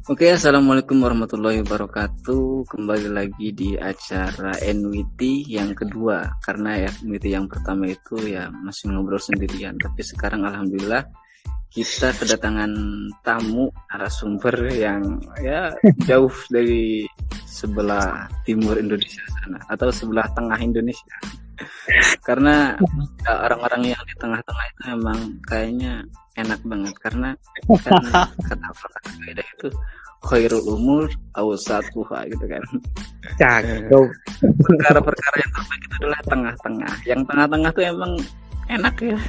Oke, assalamualaikum warahmatullahi wabarakatuh. Kembali lagi di acara NWT yang kedua. Karena ya NWT yang pertama itu ya masih ngobrol sendirian. Tapi sekarang alhamdulillah kita kedatangan tamu narasumber yang ya jauh dari sebelah timur Indonesia sana atau sebelah tengah Indonesia. Karena ya, orang-orang yang di tengah-tengah itu memang kayaknya enak banget karena kan kata kaidah itu khairul umur awsatuha gitu kan. Cakep. Perkara-perkara yang terbaik itu adalah tengah-tengah. Yang tengah-tengah tuh emang enak ya.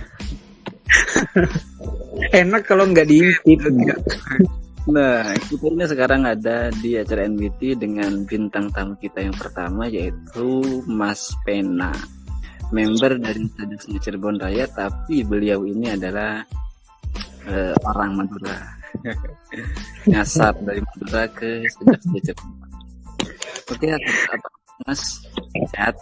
Enak kalau nggak diintip. Nah, kita ini sekarang ada di acara NBT dengan bintang tamu kita yang pertama yaitu Mas Pena, member dari Sadasnya Cirebon Raya, tapi beliau ini adalah orang Madura. Nyasar dari Madura ke Sadasnya Cirebon. Oke, apa Mas? Sehat?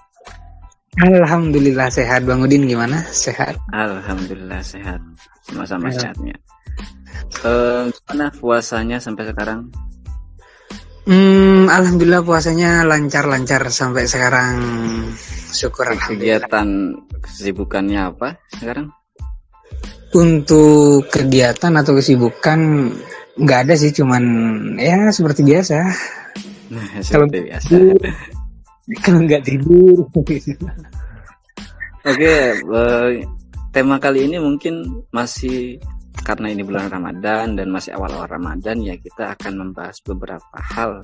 Alhamdulillah sehat. Bang Udin gimana? Sehat? Alhamdulillah sehat. Sama-sama sehatnya. Gimana puasanya sampai sekarang? Alhamdulillah puasanya lancar-lancar sampai sekarang. Syukur alhamdulillah. Kegiatan kesibukannya apa sekarang? Untuk kegiatan atau kesibukan nggak ada sih, cuman ya seperti biasa. Seperti biasa. Kalau nggak tidur. Oke, tema kali ini mungkin masih karena ini bulan Ramadan dan masih awal-awal Ramadan ya, kita akan membahas beberapa hal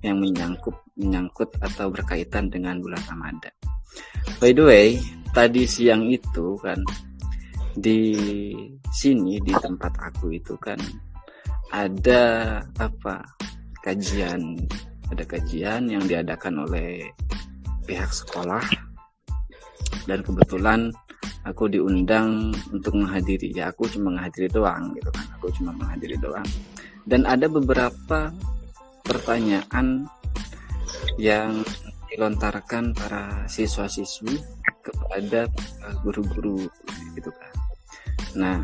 yang menyangkut atau berkaitan dengan bulan Ramadan. By the way, tadi siang itu kan di sini di tempat aku itu kan ada kajian yang diadakan oleh pihak sekolah, dan kebetulan aku diundang untuk menghadiri. Ya aku cuma menghadiri doang gitu kan. Dan ada beberapa pertanyaan yang dilontarkan para siswa-siswi kepada guru-guru gitu kan. Nah,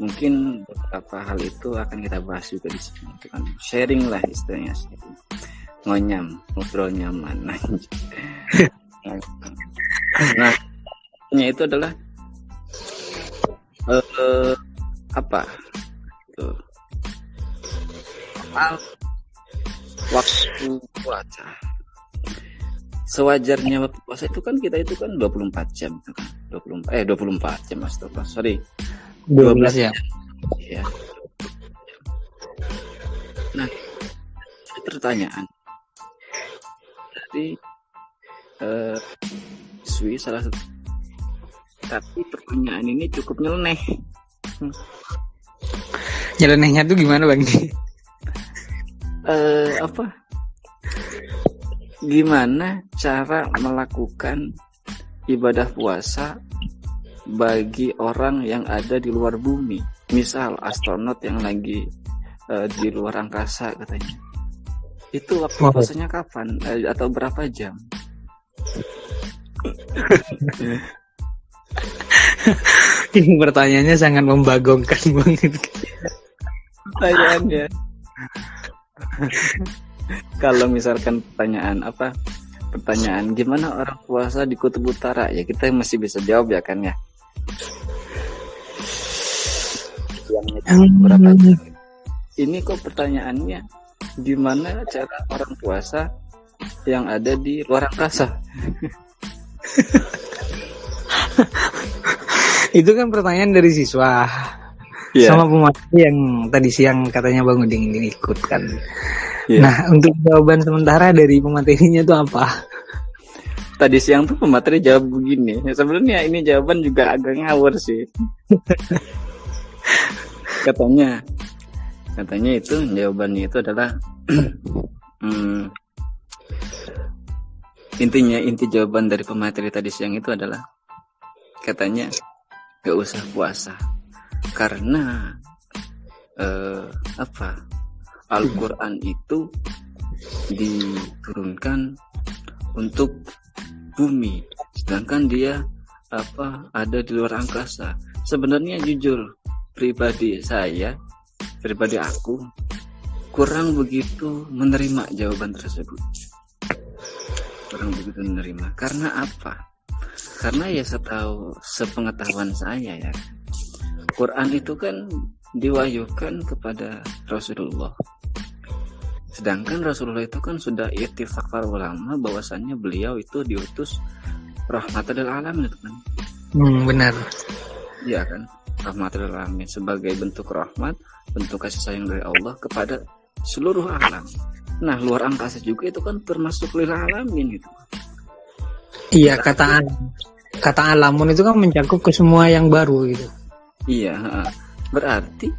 mungkin beberapa hal itu akan kita bahas juga di sini gitu kan. Sharing lah istilahnya, ngonyam, ngobrol nyaman. Nah, itu adalah soal waktu puasa. Sewajarnya waktu puasa itu kan kita itu kan 24 jam itu kan. 24 jam astagfirullah. Sorry. 12 jam. Ya. Nah, pertanyaan dari siswi salah satu, tapi pertanyaan ini cukup nyeleneh. Nyelenehnya tuh gimana Bang? Gimana cara melakukan ibadah puasa bagi orang yang ada di luar bumi, misal astronot yang lagi di luar angkasa katanya, itu waktu puasanya kapan atau berapa jam? Ini pertanyaannya sangat membagongkan banget. Pertanyaannya kalau misalkan pertanyaan gimana orang puasa di Kutub Utara, ya kita masih bisa jawab ya kan ya. Berapa jam? Ini kok pertanyaannya gimana cara orang puasa yang ada di luar angkasa? Itu kan pertanyaan dari siswa. Yeah. Sama pemateri yang tadi siang katanya Bang Udin ini ikut kan. Yeah. Nah, untuk jawaban sementara dari pematerinya itu apa? Tadi siang tuh pemateri jawab begini. Sebenarnya ini jawaban juga agak ngawur sih. Katanya itu jawabannya itu adalah inti jawaban dari pemateri tadi siang itu adalah katanya gak usah puasa karena Al-Quran itu diturunkan untuk bumi, sedangkan dia ada di luar angkasa. Sebenarnya jujur pribadi aku kurang begitu menerima jawaban tersebut. Kurang begitu menerima. Karena apa? Karena ya sepengetahuan saya ya, Quran itu kan diwahyukan kepada Rasulullah. Sedangkan Rasulullah itu kan sudah ittifaq para ulama bahwasannya beliau itu diutus rahmatan lil alamin itu kan. Benar. Iya kan? Rahmatan lil alamin sebagai bentuk rahmat, bentuk kasih sayang dari Allah kepada seluruh alam. Nah, luar angkasa juga itu kan termasuk lil alamin gitu. Iya, kata alamun itu kan mencakup ke semua yang baru gitu. Iya, berarti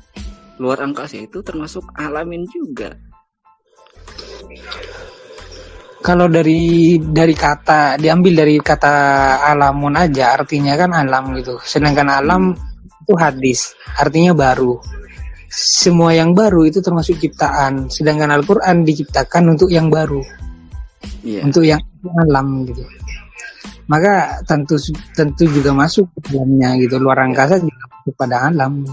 luar angkasa itu termasuk alamin juga. Kalau dari kata diambil dari kata alamun aja, artinya kan alam gitu. Sedangkan alam itu hadis, artinya baru. Semua yang baru itu termasuk ciptaan. Sedangkan Al-Quran diciptakan untuk yang baru, untuk yang alam gitu. Maka tentu juga masuk ke dalamnya gitu. Luar angkasa juga masuk pada alam.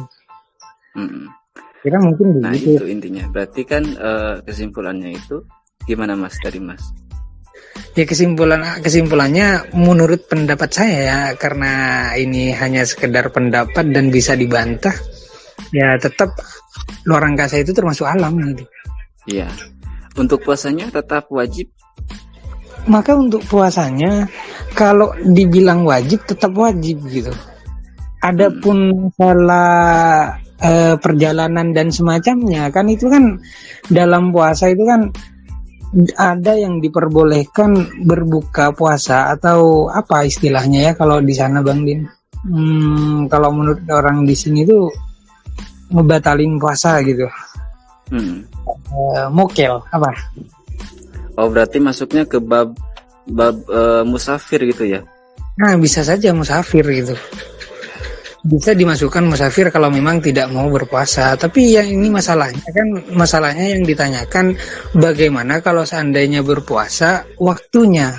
Kira mungkin nah begitu. Itu intinya. Berarti kan kesimpulannya itu gimana Mas dari Mas? Ya kesimpulannya menurut pendapat saya ya, karena ini hanya sekedar pendapat dan bisa dibantah, ya tetap luar angkasa itu termasuk alam gitu. Iya. Untuk puasanya tetap wajib. Maka untuk puasanya kalau dibilang wajib tetap wajib gitu. Adapun masalah perjalanan dan semacamnya kan itu kan dalam puasa itu kan ada yang diperbolehkan berbuka puasa atau apa istilahnya ya kalau di sana Bang Din. Kalau menurut orang di sini tuh ngebatalin puasa gitu. Mokel apa? Oh, berarti masuknya ke bab musafir gitu ya? Nah, bisa saja musafir gitu. Bisa dimasukkan musafir kalau memang tidak mau berpuasa. Tapi yang ini masalahnya yang ditanyakan bagaimana kalau seandainya berpuasa, waktunya,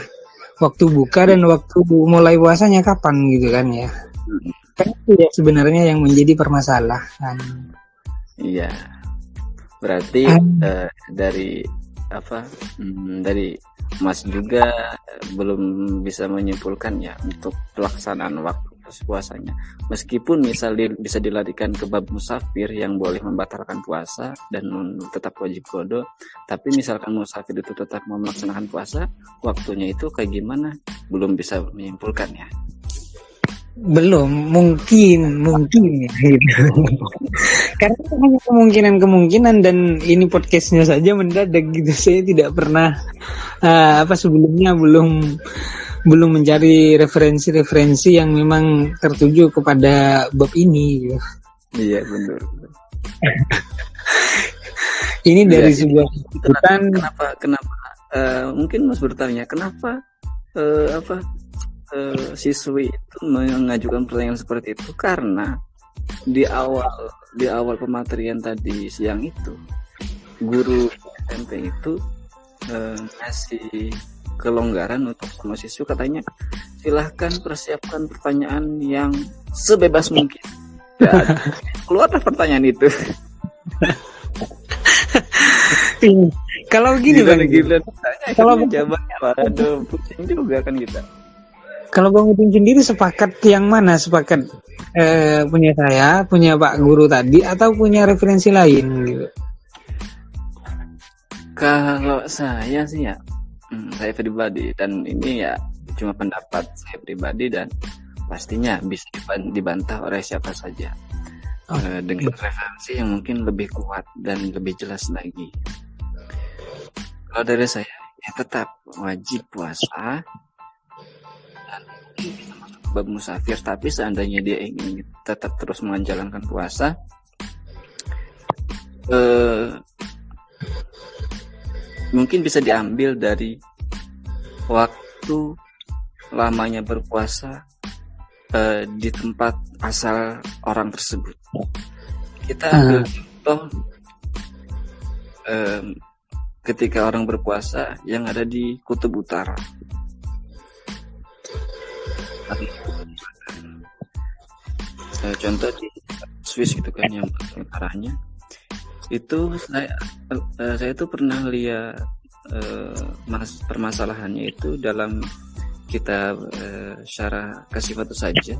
waktu buka dan waktu mulai puasanya kapan gitu kan ya? Kan itu ya sebenarnya yang menjadi permasalahan. Iya. Berarti dari Mas juga belum bisa menyimpulkan ya untuk pelaksanaan waktu puasanya. Meskipun bisa dilarikan ke bab musafir yang boleh membatalkan puasa dan tetap wajib qada, tapi misalkan musafir itu tetap mau melaksanakan puasa, waktunya itu kayak gimana? Belum bisa menyimpulkan ya. Belum, mungkin ya gitu. Karena hanya kemungkinan dan ini podcastnya saja mendadak gitu. Saya tidak pernah sebelumnya belum mencari referensi yang memang tertuju kepada bab ini gitu. Iya benar. Ini dari sebuah kenapa mungkin Mas bertanya kenapa siswi itu mengajukan pertanyaan seperti itu, karena di awal pematerian tadi siang itu guru SMP itu ngasih kelonggaran untuk semua siswa, katanya silahkan persiapkan pertanyaan yang sebebas mungkin. Dan keluarlah pertanyaan itu. Kalau gini Bang, kalau jawabannya aduh pusing juga kan kita. Kalau Bang Udin sendiri sepakat yang mana? Sepakat punya saya, punya Pak Guru tadi, atau punya referensi lain gitu? Kalau saya sih ya, saya pribadi, dan ini ya cuma pendapat saya pribadi dan pastinya bisa dibantah oleh siapa saja dengan referensi yang mungkin lebih kuat dan lebih jelas lagi. Kalau dari saya ya tetap wajib puasa dan bisa masuk bab musafir, tapi seandainya dia ingin tetap terus menjalankan puasa, mungkin bisa diambil dari waktu lamanya berpuasa di tempat asal orang tersebut. Kita ambil contoh ketika orang berpuasa yang ada di Kutub Utara. Contoh di Swiss gitu kan, yang utaranya Itu saya tuh pernah lihat permasalahannya itu dalam kitab Syarah Kasifatu Saja.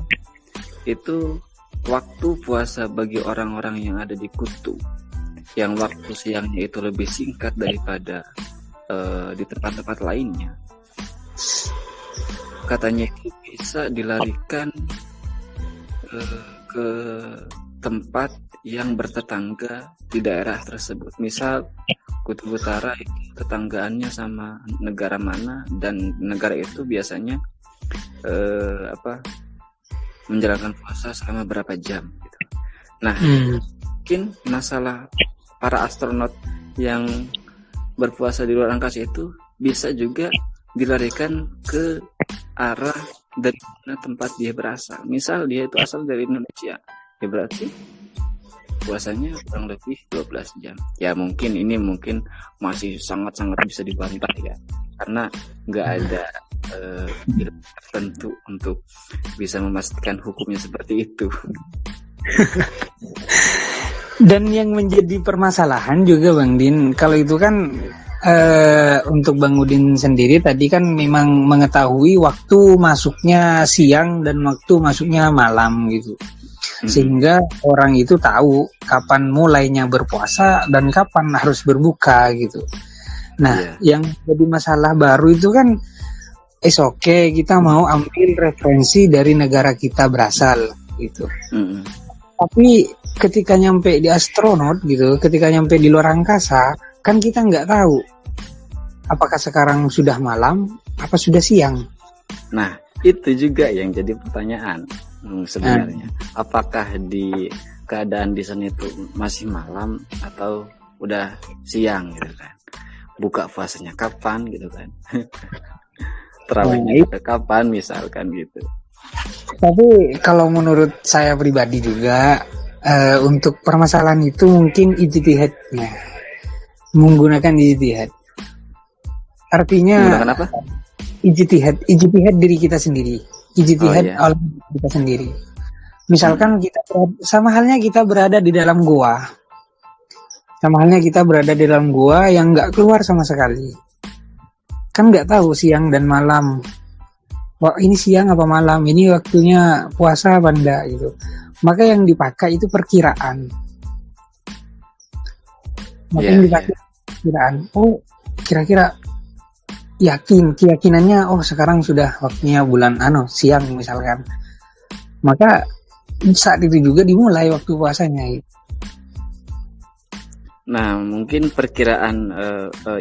Itu waktu puasa bagi orang-orang yang ada di kutub, yang waktu siangnya itu lebih singkat daripada di tempat-tempat lainnya. Katanya itu bisa dilarikan ke tempat yang bertetangga di daerah tersebut. Misal Kutub Utara itu tetanggaannya sama negara mana, dan negara itu biasanya menjalankan puasa selama berapa jam gitu. Nah, mungkin masalah para astronot yang berpuasa di luar angkasa itu bisa juga dilarikan ke arah dari mana tempat dia berasal. Misal dia itu asal dari Indonesia, ya berarti puasanya kurang lebih 12 jam. Ya mungkin ini masih sangat-sangat bisa dibantah ya, karena nggak ada ilmu tertentu untuk bisa memastikan hukumnya seperti itu. Dan yang menjadi permasalahan juga Bang Din, kalau itu kan untuk Bang Udin sendiri tadi kan memang mengetahui waktu masuknya siang dan waktu masuknya malam gitu. Sehingga orang itu tahu kapan mulainya berpuasa dan kapan harus berbuka gitu. Nah, yang jadi masalah baru itu kan oke, kita mau ambil referensi dari negara kita berasal gitu. Tapi ketika nyampe di astronot gitu, ketika nyampe di luar angkasa, kan kita nggak tahu apakah sekarang sudah malam, apa sudah siang. Nah, itu juga yang jadi pertanyaan sebenarnya. Apakah di keadaan di sana itu masih malam atau udah siang gitu kan? Buka puasanya kapan gitu kan? Terawihnya kapan misalkan gitu. Tapi kalau menurut saya pribadi juga untuk permasalahan itu mungkin ijtihadnya, menggunakan ijtihad. Artinya menggunakan apa? Ijtihad diri kita sendiri, ijtihad oleh kita sendiri. Misalkan kita sama halnya kita berada di dalam gua, yang nggak keluar sama sekali. Kan nggak tahu siang dan malam. Wah, ini siang apa malam, ini waktunya puasa apa enggak gitu. Maka yang dipakai itu perkiraan. Yang dipakai perkiraan. Oh, kira-kira keyakinannya sekarang sudah waktunya bulan siang misalkan. Maka saat itu juga dimulai waktu puasanya gitu. Nah, mungkin perkiraan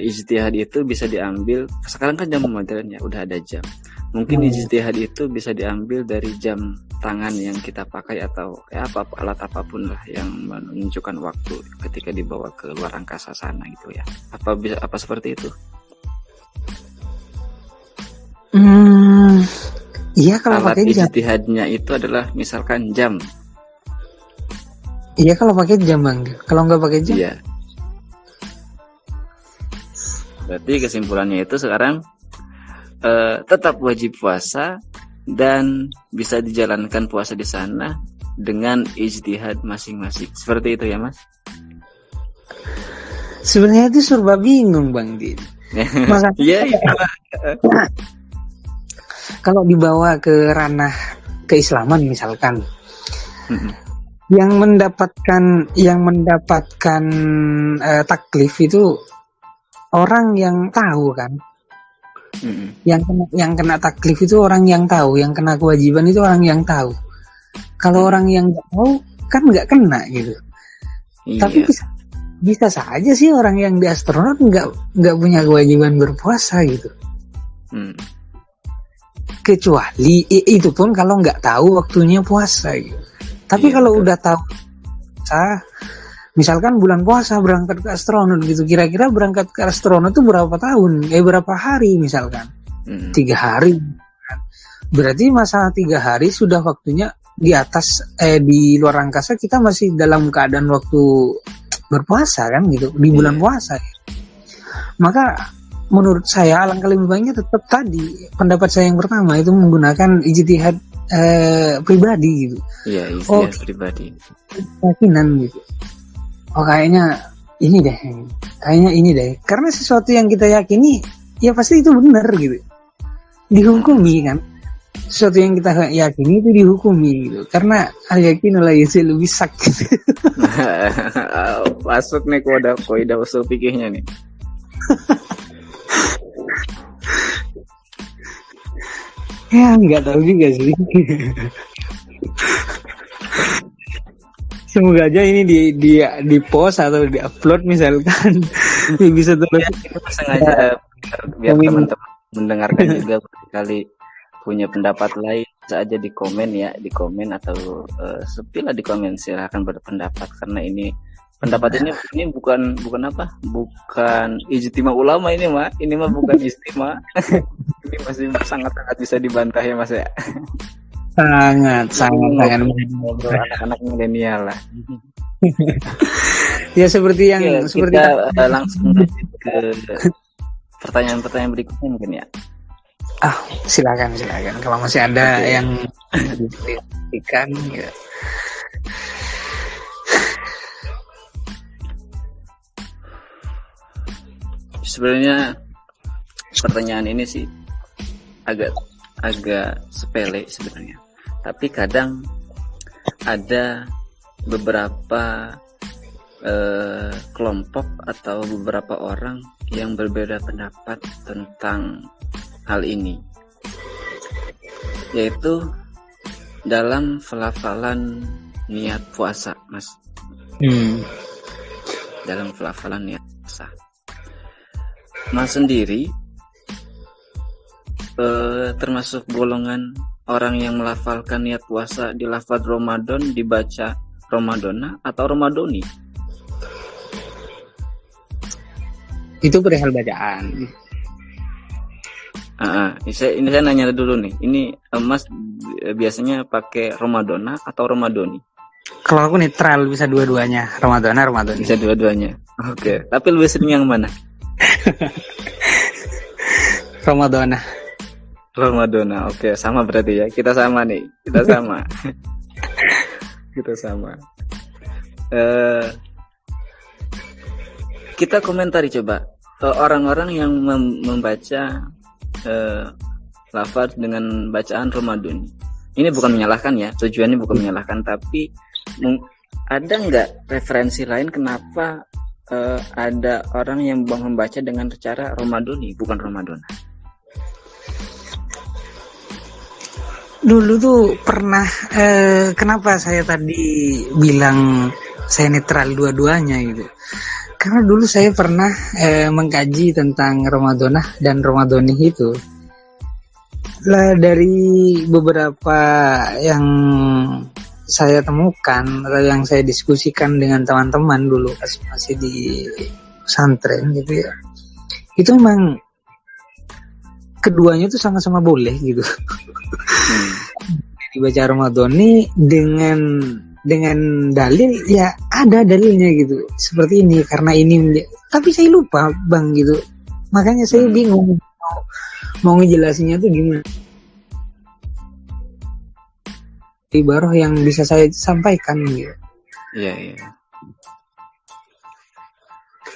ijtihad itu bisa diambil. Sekarang kan jam modern ya, udah ada jam. Mungkin ijtihad itu bisa diambil dari jam tangan yang kita pakai atau alat apapun lah yang menunjukkan waktu ketika dibawa ke luar angkasa sana gitu ya. Apa seperti itu? Iya, kalau alat pakai ijtihadnya itu adalah misalkan jam. Iya, kalau pakai jam Bang. Kalau nggak pakai jam? Iya. Berarti kesimpulannya itu sekarang tetap wajib puasa dan bisa dijalankan puasa di sana dengan ijtihad masing-masing. Seperti itu ya, Mas? Sebenarnya itu serba bingung Bang Din. Iya. Kalau dibawa ke ranah keislaman misalkan, yang mendapatkan taklif itu orang yang tahu kan. Yang kena taklif itu orang yang tahu, yang kena kewajiban itu orang yang tahu. Kalau orang yang nggak tahu kan nggak kena gitu. Iya. Tapi bisa saja sih orang yang di astronot nggak punya kewajiban berpuasa gitu. Kecuali itu pun kalau nggak tahu waktunya puasa gitu. Tapi kalau udah tahu misalkan bulan puasa berangkat ke astronot gitu, kira-kira berangkat ke astronot itu berapa tahun? Berapa hari misalkan? 3 hari. Berarti masa 3 hari sudah waktunya di atas di luar angkasa, kita masih dalam keadaan waktu berpuasa kan gitu, di bulan puasa. Maka menurut saya alangkah lebih baiknya tetap tadi pendapat saya yang pertama itu menggunakan ijtihad pribadi gitu. Iya, ijtihad pribadi. Keyakinan gitu. Kayaknya ini deh, kayaknya ini deh, karena sesuatu yang kita yakini ya pasti itu benar gitu, dihukumi kan. Sesuatu yang kita yakini itu dihukumi gitu, karena al yakin la yazilu bisak gitu. Masuk nih kaidah usul fikihnya nih. Ya nggak tahu juga sih. Semoga aja ini di post atau di upload misalkan bisa terus. Kita sengaja biar teman-teman mendengarkan juga kali punya pendapat lain, bisa aja di komen ya, di komen atau sepilah di komen, silahkan berpendapat, karena ini pendapat ini bukan apa, bukan ijtima ulama ini mah bukan istima. Ini masih sangat bisa dibantah ya Mas ya. Sangat ngobrol anak-anak milenial lah. Ya seperti yang ya, seperti kita langsung ke pertanyaan berikutnya mungkin ya. Silakan kalau masih ada yang diberikan ya. Sebenarnya pertanyaan ini sih agak sepele sebenarnya, tapi kadang ada beberapa kelompok atau beberapa orang yang berbeda pendapat tentang hal ini, yaitu dalam pelafalan niat puasa, Mas. Dalam pelafalan niat puasa, Mas sendiri termasuk golongan orang yang melafalkan niat puasa di lafaz Ramadan dibaca Ramadona atau Ramadoni? Itu perihal bacaan. Ini saya nanya dulu nih. Ini Mas biasanya pakai Ramadona atau Ramadoni? Kalau aku netral, bisa dua-duanya, Ramadona. Bisa dua-duanya. Oke. Tapi lebih sering yang mana? Ramadona. Oke, sama berarti ya. Kita sama nih. Kita sama. Kita komentari coba orang-orang yang membaca lafaz dengan bacaan Ramadan. Ini bukan menyalahkan ya, tujuannya bukan menyalahkan, tapi ada nggak referensi lain kenapa ada orang yang membaca dengan cara Ramadoni bukan Ramadona? Dulu tuh pernah kenapa saya tadi bilang saya netral dua-duanya gitu. Karena dulu saya pernah mengkaji tentang Ramadona dan Ramadoni itu. Lah dari beberapa yang saya temukan atau yang saya diskusikan dengan teman-teman dulu pas masih di pesantren gitu ya. Itu memang keduanya tuh sama-sama boleh gitu. Dibaca Ramadoni dengan dalil ya, ada dalilnya gitu seperti ini karena ini, tapi saya lupa Bang gitu, makanya saya bingung mau ngejelasinnya tuh gimana. Ibarat yang bisa saya sampaikan gitu. Iya.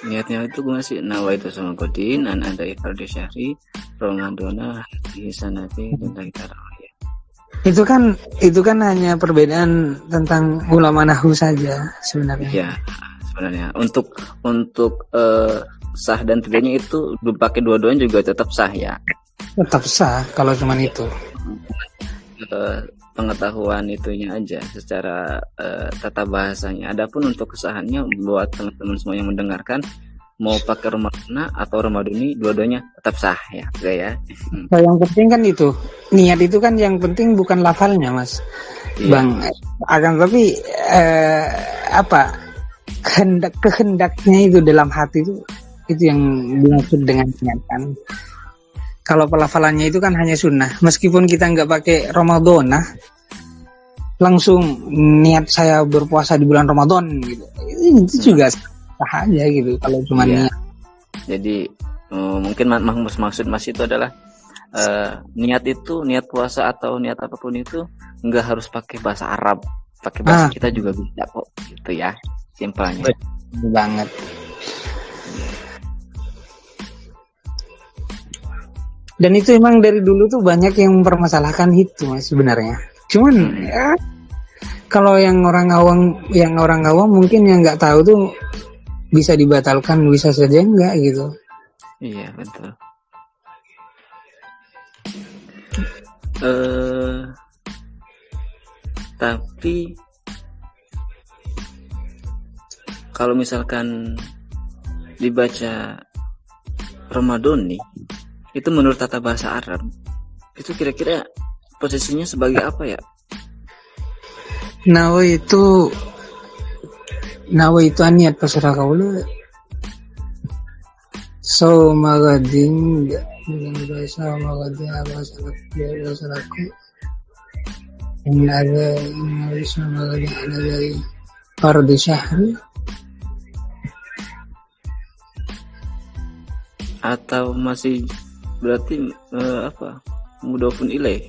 Niatnya itu gue masih nawaitu sama Godin an ada ifardhu syahri Ramadona di sanati tentang tarawih. Itu kan hanya perbedaan tentang ulama nahwu saja sebenarnya. Ya, sebenarnya untuk sah dan tidaknya itu dipakai dua-duanya juga tetap sah ya. Tetap sah kalau cuman itu. Pengetahuan itunya aja secara tata bahasanya. Adapun untuk kesahannya buat teman-teman semua yang mendengarkan, mau pakai Ramadana atau Ramadoni, dua-duanya tetap sah ya, ya. Nah, yang penting kan itu niat, itu kan yang penting, bukan lafalnya Mas. Iya. Bang, akan tapi kehendaknya itu dalam hati itu yang dimaksud dengan niat kan. Kalau pelafalannya itu kan hanya sunnah, meskipun kita nggak pakai Ramadana, langsung niat saya berpuasa di bulan Ramadan gitu, itu juga sah aja gitu kalau cuma niat. Jadi mungkin maksud Mas itu adalah niat puasa atau niat apapun itu nggak harus pakai bahasa Arab, pakai bahasa kita juga bisa kok gitu ya, simpelnya. Betul banget. Dan itu emang dari dulu tuh banyak yang mempermasalahkan itu Mas sebenarnya. Cuman ya kalau yang orang awam mungkin yang nggak tahu tuh bisa dibatalkan, bisa saja enggak gitu. Iya betul. Tapi kalau misalkan dibaca Ramadhani itu menurut tata bahasa Arab itu kira-kira posisinya sebagai apa ya? Nawa itu aniat pasrah kaulu. So magading dengan bahasa magading apa salatku. Yang ada bisa magading ada dari fardu syahri. Atau masih berarti mudhofun ilaih?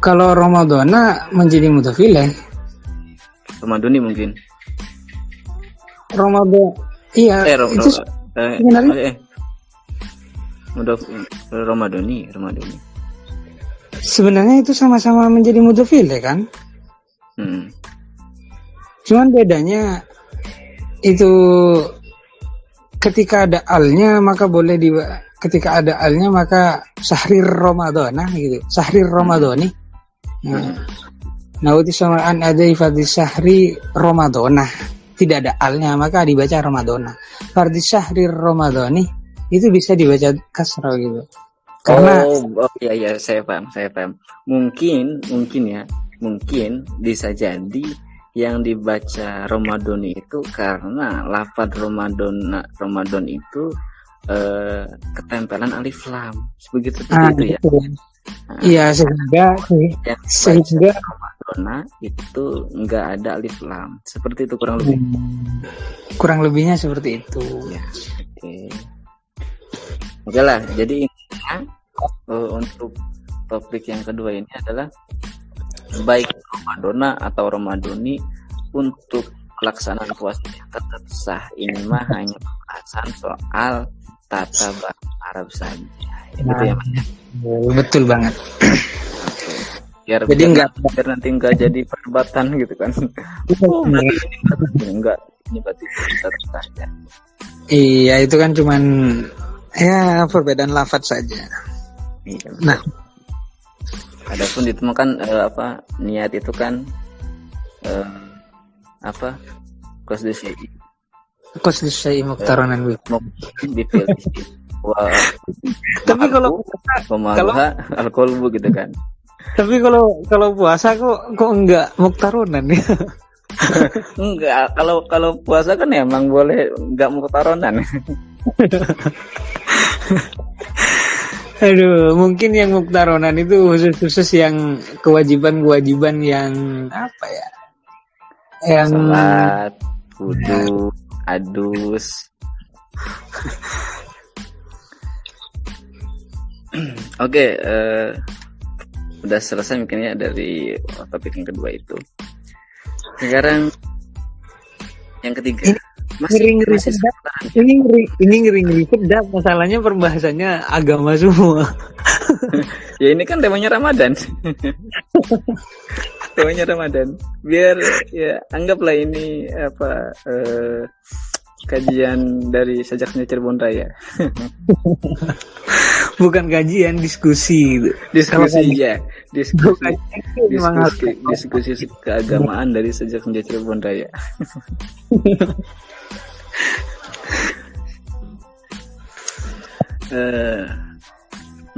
Kalau Ramadhana menjadi mudhof ilaih. Ramadhani mungkin. Ramadan iya itu sebenarnya mudhof Ramadhani. Sebenarnya itu sama-sama menjadi mudhof ilaih kan? Cuman bedanya itu ketika ada alnya maka boleh ketika ada alnya maka Syahrir Ramadhana gitu. Syahrir Ramadhani. Nah, itu sama an ada ifadhi syahri Ramadhana. Tidak ada alnya maka dibaca Ramadhana. Fardhi syahri Ramadhani itu bisa dibaca kasrah gitu. Karena iya saya paham. Mungkin bisa jadi yang dibaca Ramadhani itu karena lafaz Ramadan itu ketempelan alif lam begitu itu ya. Iya sehingga Ramadhana itu enggak ada alif lam seperti itu kurang lebihnya seperti itu ya. Oke lah, jadi untuk topik yang kedua ini adalah baik Ramadhana atau Ramadhani untuk pelaksanaan puasa yang tetap sah. Ini mah hanya pembahasan soal tata bahasa Arab saja. Gitu ya Mas. Betul banget. Biar nanti enggak jadi perdebatan gitu kan. Enggak, ini berarti tetap saja. Iya, itu kan cuman ya perbedaan lafaz saja. Iya, nah, adapun ditemukan niat itu kan qasdu syai' muqtaranan dipilih. Tapi kalau al-qalbu gitu kan. Tapi kalau puasa kok enggak muqtaronan ya? Enggak, kalau puasa kan emang boleh enggak muqtaronan. Aduh, mungkin yang muqtaronan itu khusus yang kewajiban yang apa ya? Yang salat, wudu, adus. Oke, udah selesai mungkin ya dari topik yang kedua itu. Sekarang yang ketiga. Ngeri sedap. Ini ngeri sedap. Masalahnya perbahasannya agama semua. Ya ini kan temanya Ramadan. Temanya Ramadan. Biar ya anggaplah ini kajian dari Sajaknya Cirebon Raya. Bukan kajian, diskusi. Diskusi keagamaan dari Sajaknya Cirebon Raya.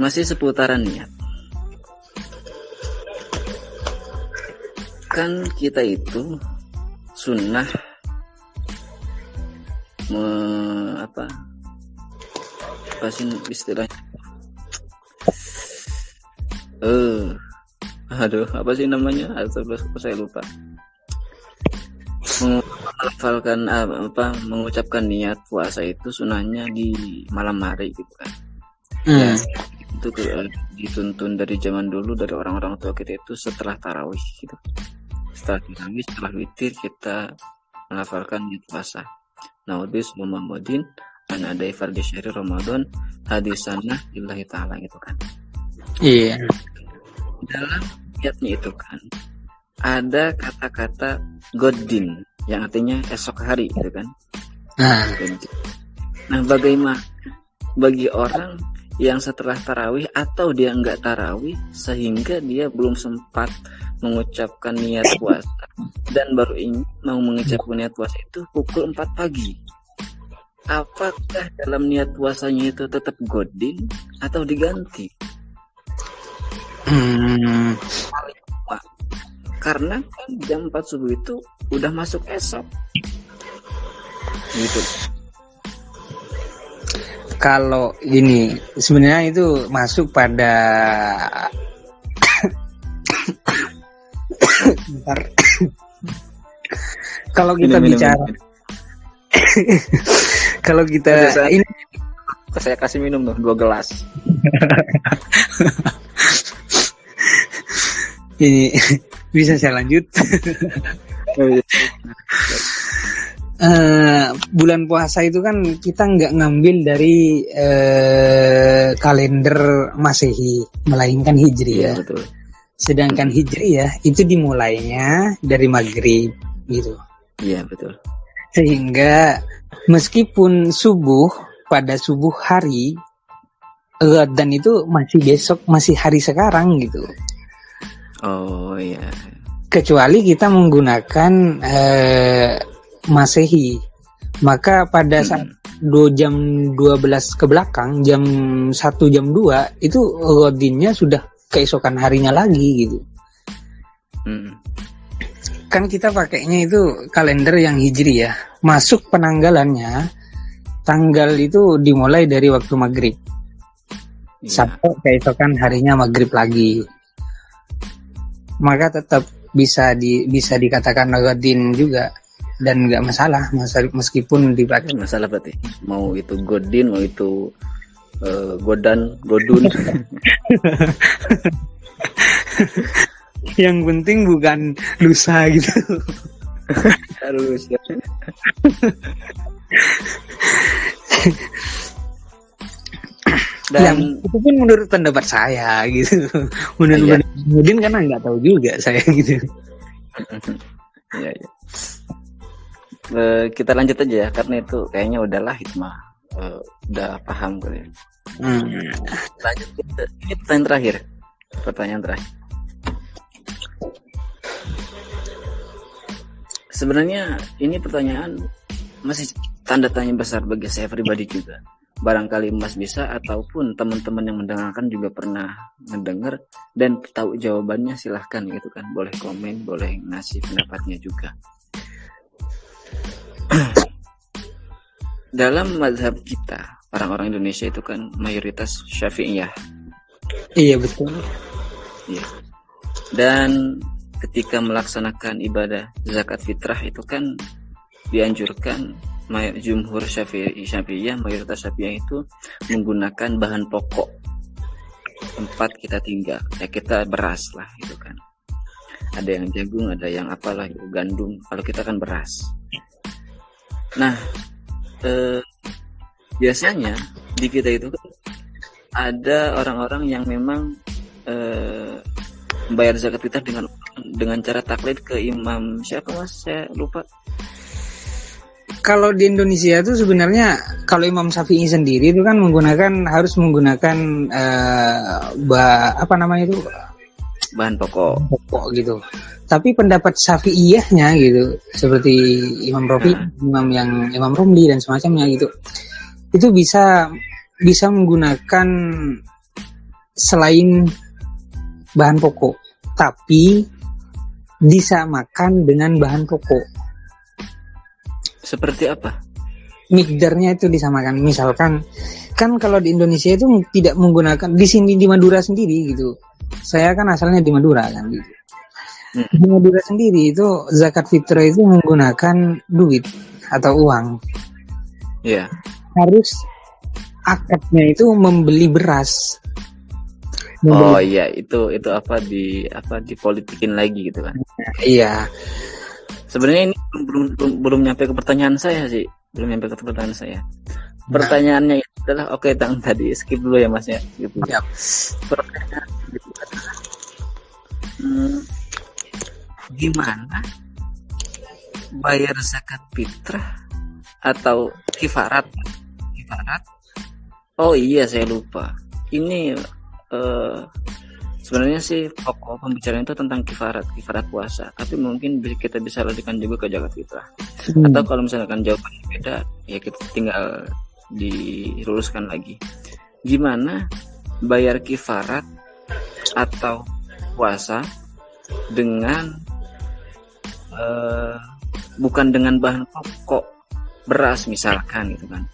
Masih seputaran niat. Kan kita itu sunnah apa sih istilahnya? Apa sih namanya? Saya lupa. Mengucapkan niat puasa itu sunahnya di malam hari gitu kan. Ya, itu dituntun dari zaman dulu dari orang-orang tua kita itu setelah tarawih gitu. Setelah witir kita melafalkan niat puasa. Naudis Muhammadin Karena ada fardi syahri Ramadan hadisanah lillahi ta'ala gitu kan. Iya. Dalam ayatnya itu kan ada kata-kata godin yang artinya esok hari gitu kan. Nah, bagaimana bagi orang yang setelah tarawih atau dia enggak tarawih sehingga dia belum sempat mengucapkan niat puasa dan baru mau mengucapkan niat puasa itu pukul 4 pagi. Apakah dalam niat puasanya itu tetap godin atau diganti? Karena kan jam 4 subuh itu udah masuk esok gitu. Kalau ini sebenarnya itu masuk pada kalau kita bicara kalau kita ini saya kasih minum tuh 2 gelas. Ini bisa saya lanjut? Bulan puasa itu kan kita nggak ngambil dari kalender Masehi, melainkan Hijriyah. Iya, betul. Sedangkan Hijriyah itu dimulainya dari maghrib gitu. Iya, betul. Sehingga meskipun pada subuh hari dan itu masih besok, masih hari sekarang gitu. Oh iya. Kecuali kita menggunakan Masehi, maka pada saat 2 jam 12 ke belakang, jam 1 jam 2 itu godinnya sudah keesokan harinya lagi gitu. Kan kita pakainya itu kalender yang hijri ya. Masuk penanggalannya tanggal itu dimulai dari waktu maghrib sampai keesokan harinya maghrib lagi. Maka tetap bisa dikatakan godin juga dan nggak masalah meskipun dipakai. Masalah berarti mau itu godin mau itu godun. Yang penting bukan lusa gitu. Harus ya. Dan itu pun menurut pendapat saya gitu. Menurut Mudin karena nggak tahu juga saya gitu. Iya. Kita lanjut aja ya karena itu kayaknya udahlah Hikmah udah paham kali. Lanjut ini pertanyaan terakhir. Sebenarnya ini pertanyaan masih tanda tanya besar bagi saya pribadi juga. Barangkali Mas bisa ataupun teman-teman yang mendengarkan juga pernah mendengar dan tahu jawabannya, silahkan gitu kan. Boleh komen, boleh ngasih pendapatnya juga. Dalam mazhab kita, orang-orang Indonesia itu kan mayoritas Syafi'iyah. Iya, betul. Iya. Dan ketika melaksanakan ibadah zakat fitrah itu kan dianjurkan jumhur Syafi'iyah, mayoritas Syafi'iyah itu menggunakan bahan pokok tempat kita tinggal. Ya kita beras lah gitu kan. Ada yang jagung, ada yang apalah gitu, gandum. Kalau kita kan beras. Nah, biasanya di kita itu ada orang-orang yang memang membayar zakat fitrah dengan cara taklid ke imam siapa Mas? Saya lupa. Kalau di Indonesia itu sebenarnya kalau Imam Syafi'i sendiri itu kan harus menggunakan bahan pokok gitu. Tapi pendapat Syafi'iyahnya gitu seperti Imam Rafi, Imam Romli dan semacamnya gitu. Itu bisa menggunakan selain bahan pokok, tapi disamakan dengan bahan pokok. Seperti apa? Mikdarnya itu disamakan. Misalkan kan kalau di Indonesia itu tidak menggunakan, di sini di Madura sendiri gitu. Saya kan asalnya di Madura kan gitu. Di Madura sendiri itu zakat fitrah itu menggunakan duit atau uang. Iya. Harus akadnya itu membeli beras. Oh iya, itu dipolitikin lagi gitu kan. Iya. Sebenarnya ini belum nyampe ke pertanyaan saya sih. Belum nyampe ke pertanyaan saya. Pertanyaannya itu adalah oke, tadi skip dulu ya Mas ya. Gitu. Siap. Pertanyaan itu adalah, gimana bayar zakat fitrah atau kifarat? Kifarat. Oh iya, saya lupa. Ini sebenarnya sih pokok pembicaraan itu tentang kifarat puasa. Tapi mungkin kita bisa lanjutkan juga ke zakat fitrah. Atau kalau misalkan jawabannya beda, ya kita tinggal diluruskan lagi. Gimana bayar kifarat atau puasa dengan bukan dengan bahan pokok beras misalkan gitu kan,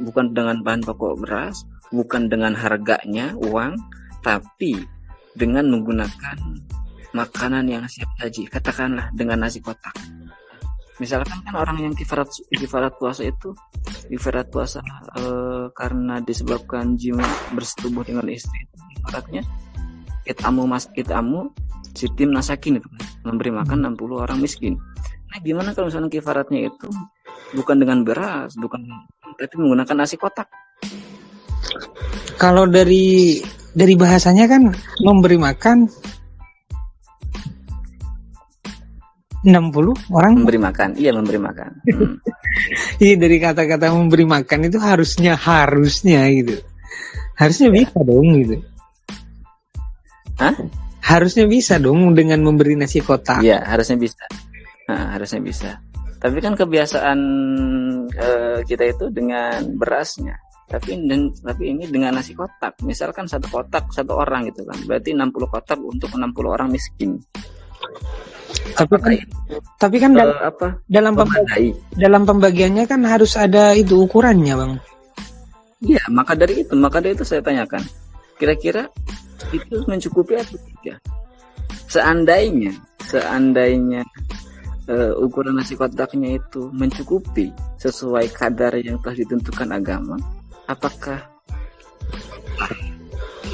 bukan dengan bahan pokok beras, bukan dengan harganya uang, tapi dengan menggunakan makanan yang siap saji, katakanlah dengan nasi kotak. Misalkan kan orang yang kifarat puasa itu kifarat puasa karena disebabkan jima bersetubuh dengan istri, kifaratnya itamu sitim nasakin itu kan, memberi makan 60 orang miskin. Nah, gimana kalau misalnya kifaratnya itu bukan dengan beras, tapi menggunakan nasi kotak? Kalau dari bahasanya kan memberi makan 60 orang. Memberi makan. Iya, dari kata-kata memberi makan itu harusnya gitu. Harusnya bisa dong gitu. Hah? Harusnya bisa dong dengan memberi nasi kotak. Iya, harusnya bisa. Harusnya bisa. Tapi kan kebiasaan kita itu dengan berasnya. Tapi ini dengan nasi kotak. Misalkan satu kotak satu orang gitu kan. Berarti 60 kotak untuk 60 orang miskin. Tapi kan dalam pembagiannya kan harus ada itu ukurannya, Bang. Iya, maka dari itu saya tanyakan. Kira-kira itu mencukupi atau tidak? Seandainya ukuran nasi kotaknya itu mencukupi sesuai kadar yang telah ditentukan agama, apakah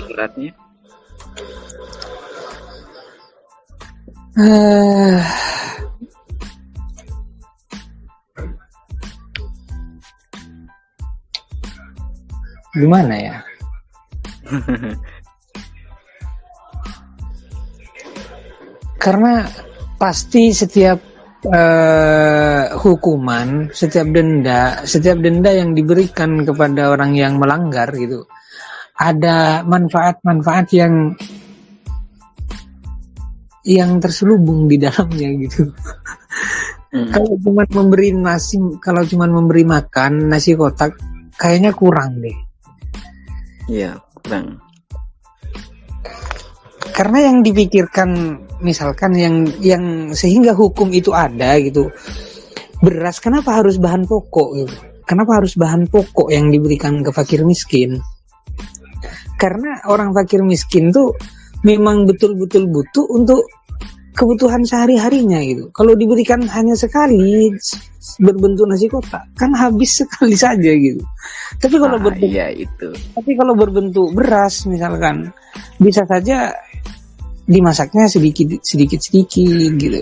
beratnya? Gimana ya? Karena pasti setiap hukuman, setiap denda yang diberikan kepada orang yang melanggar gitu, ada manfaat-manfaat yang terselubung di dalamnya gitu. Kalau cuma memberi makan nasi kotak, kayaknya kurang deh. Iya, kurang. Karena yang dipikirkan misalkan yang sehingga hukum itu ada gitu. Beras kenapa harus bahan pokok gitu? Kenapa harus bahan pokok yang diberikan ke fakir miskin? Karena orang fakir miskin tuh memang betul-betul butuh untuk kebutuhan sehari-harinya gitu. Kalau diberikan hanya sekali berbentuk nasi kotak, kan habis sekali saja gitu. Tapi kalau berbentuk beras misalkan, bisa saja dimasaknya sedikit gitu.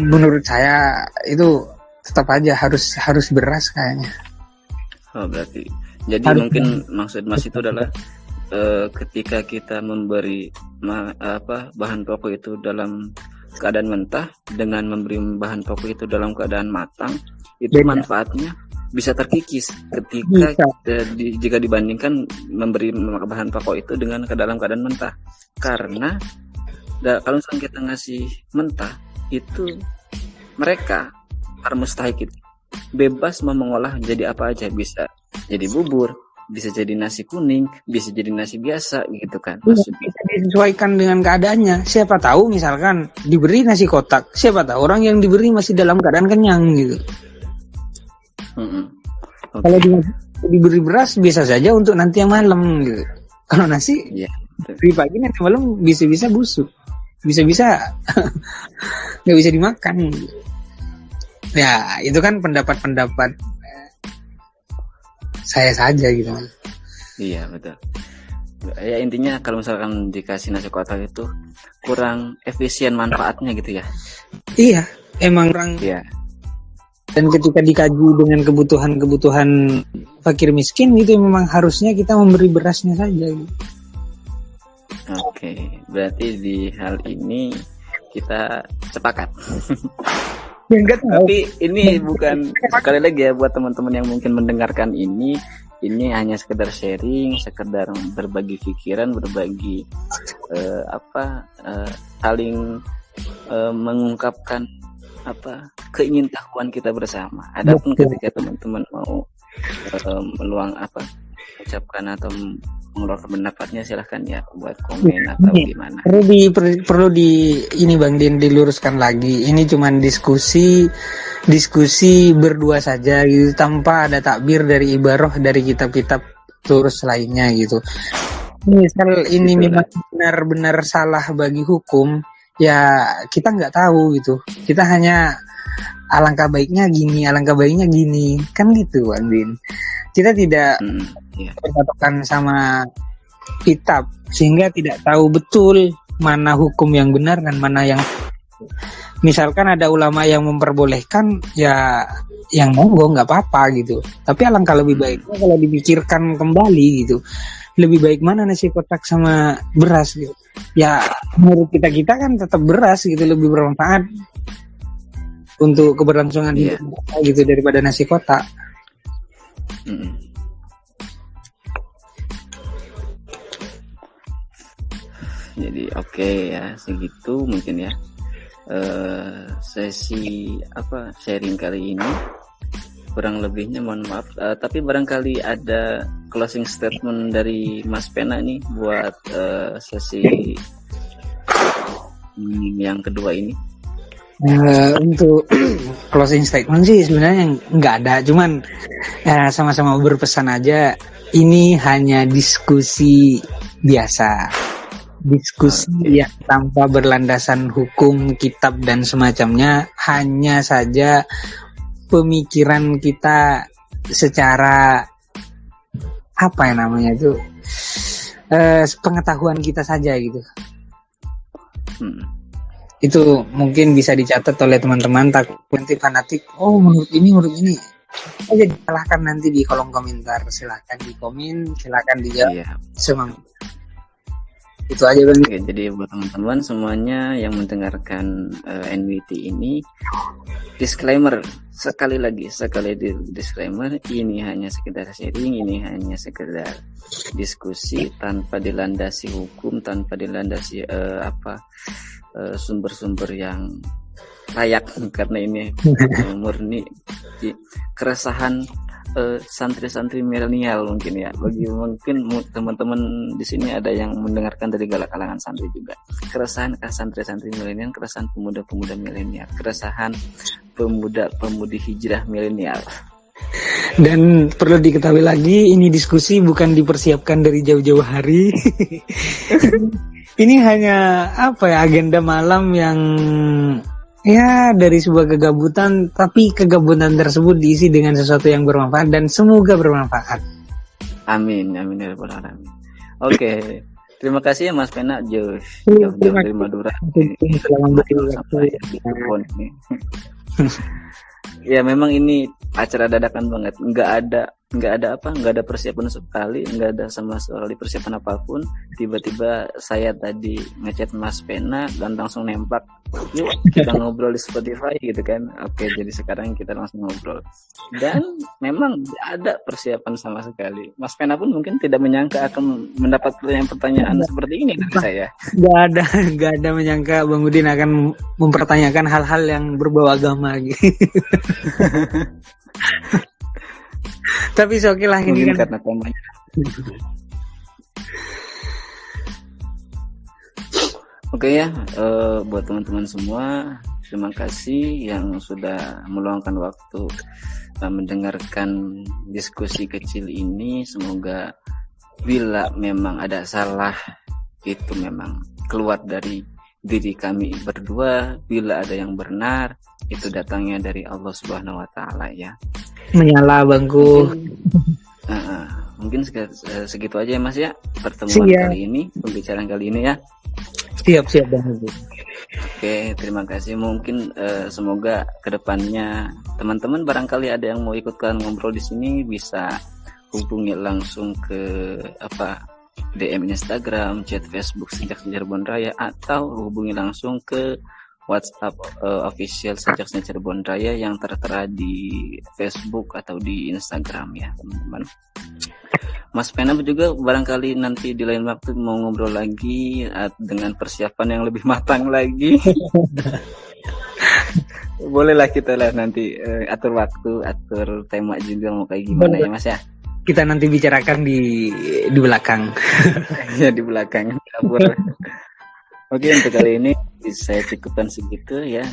Menurut saya itu tetap aja harus beras kayaknya. Oh, berarti jadi harus mungkin maksud Mas itu adalah ketika kita memberi bahan pokok itu dalam keadaan mentah dengan memberi bahan pokok itu dalam keadaan matang, itu manfaatnya bisa terkikis ketika jika dibandingkan memberi bahan pokok itu dengan dalam keadaan mentah. Karena kalau misalnya kita ngasih mentah itu, mereka mustahik itu bebas mau mengolah jadi apa aja, bisa jadi bubur, bisa jadi nasi kuning, bisa jadi nasi biasa gitu kan. Maksudnya bisa disesuaikan dengan keadaannya. Siapa tahu misalkan diberi nasi kotak, siapa tahu orang yang diberi masih dalam keadaan kenyang gitu. Okay. Kalau diberi beras biasa saja untuk nanti yang malam gitu. Kalau nasi di pagi nanti malam bisa-bisa busuk, bisa-bisa nggak bisa dimakan. Ya itu kan pendapat saya saja gitu. Iya betul. Ya intinya kalau misalkan dikasih nasi kotak itu kurang efisien manfaatnya gitu ya. Iya, emang kurang. Iya. Dan ketika dikaji dengan kebutuhan fakir miskin gitu, memang harusnya kita memberi berasnya saja gitu. Oke, berarti di hal ini kita sepakat. Ya, enggak tahu. Tapi ini bukan, sekali lagi ya buat teman-teman yang mungkin mendengarkan ini hanya sekedar sharing, sekedar berbagi pikiran, berbagi saling mengungkapkan keingintahuan kita bersama. Adapun ketika teman-teman mau ucapkan atau mengeluarkan pendapatnya, silahkan ya buat komen atau gimana. Perlu ini Bang Din diluruskan lagi. Ini cuman diskusi berdua saja gitu, tanpa ada takbir dari ibarah dari kitab-kitab terus lainnya gitu. Misal ini memang benar-benar salah bagi hukum, ya kita nggak tahu gitu. Kita hanya alangkah baiknya gini, kan gitu Bang Din. Kita tidak berpatokan sama kitab, sehingga tidak tahu betul mana hukum yang benar dan mana yang, misalkan ada ulama yang memperbolehkan, ya yang monggo nggak apa-apa gitu. Tapi alangkah lebih baiknya kalau dipikirkan kembali gitu, lebih baik mana nasi kotak sama beras gitu. Ya menurut kita kan tetap beras gitu lebih bermanfaat untuk keberlangsungan hidup gitu daripada nasi kotak. Jadi oke ya, segitu mungkin ya sesi sharing kali ini. Kurang lebihnya mohon maaf, tapi barangkali ada closing statement dari Mas Pena nih buat sesi yang kedua ini. Untuk closing statement sih sebenarnya nggak ada, cuman sama-sama berpesan aja, ini hanya diskusi biasa, yang tanpa berlandasan hukum, kitab dan semacamnya, hanya saja pemikiran kita secara pengetahuan kita saja gitu. Itu mungkin bisa dicatat oleh teman-teman, takut nanti fanatik, menurut ini aja disalahkan nanti di kolom komentar. Silakan di komen, silakan dijawab semua. Itu aja Bang. Oke, jadi buat teman-teman semuanya yang mendengarkan NWT ini, disclaimer sekali disclaimer, ini hanya sekedar sharing, ini hanya sekedar diskusi tanpa dilandasi hukum, tanpa dilandasi sumber-sumber yang layak, karena ini murni keresahan santri-santri milenial mungkin ya. Mungkin teman-teman di sini ada yang mendengarkan dari kalangan santri juga. Keresahan santri-santri milenial, keresahan pemuda-pemuda milenial, keresahan pemuda-pemudi hijrah milenial. Dan perlu diketahui lagi, ini diskusi bukan dipersiapkan dari jauh-jauh hari. Ini hanya agenda malam yang dari sebuah kegabutan, tapi kegabutan tersebut diisi dengan sesuatu yang bermanfaat dan semoga bermanfaat. Amin ya rabbal alamin. Oke, terima kasih ya Mas Pena jauh dari Madura. Ya memang ini acara dadakan banget, nggak ada persiapan sekali, nggak ada sama sekali persiapan apapun. Tiba-tiba saya tadi ngechat Mas Pena dan langsung nemplak, yuk kita ngobrol di Spotify gitu kan. Oke, jadi sekarang kita langsung ngobrol, dan memang nggak ada persiapan sama sekali. Mas Pena pun mungkin tidak menyangka akan mendapat pertanyaan seperti ini dari saya. Nggak ada menyangka Bang Udin akan mempertanyakan hal-hal yang berbau agama gitu. Tapi oke lah, ini kan karena temanya. Oke ya, buat teman-teman semua, terima kasih yang sudah meluangkan waktu mendengarkan diskusi kecil ini. Semoga bila memang ada salah, itu memang keluar dari diri kami berdua. Bila ada yang benar, itu datangnya dari Allah Subhanahu wa Ta'ala ya. Menyala bangku. Mungkin segitu aja ya Mas ya, pertemuan kali ini, pembicaraan kali ini ya. Siap Bang. Oke, terima kasih. Mungkin semoga kedepannya teman-teman barangkali ada yang mau ikutkan ngobrol di sini bisa hubungi langsung ke DM Instagram, chat Facebook Sejaksnya Cirebon Raya, atau hubungi langsung ke WhatsApp official Sejaksnya Cirebon Raya yang tertera di Facebook atau di Instagram ya teman-teman. Mas Pena juga barangkali nanti di lain waktu mau ngobrol lagi dengan persiapan yang lebih matang lagi. Bolehlah kita lah nanti atur waktu, atur tema juga mau kayak gimana ya Mas ya. Kita nanti bicarakan di belakang. Ya di belakang. Oke, untuk kali ini saya cukupkan segitu ya.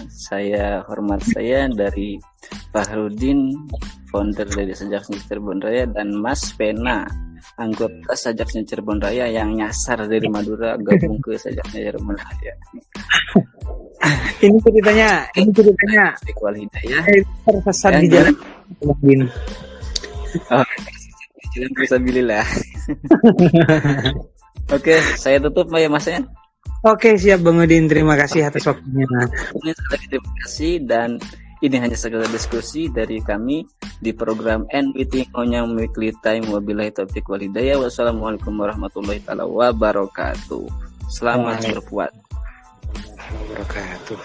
Hormat saya dari Fahrudin, founder dari Sejaksnya Cirebon Raya, dan Mas Pena, anggota Sejaksnya Cirebon Raya yang nyasar dari Madura gabung ke Sejaksnya Cirebon Raya. Ini ceritanya Istiqwal Hidayah tersesat di jalan. Jalan Fisabilillah. Oke, saya tutup ya Mas ya. Oke, siap Bang Udin. Terima kasih atas waktunya. Terima kasih, dan ini hanya sekedar diskusi dari kami di program NWT Ngonyam Weekly Time. Wabillahi taufiq wal hidayah. Wassalamualaikum warahmatullahi wabarakatuh. Selamat berpuasa. Wabarakatuh.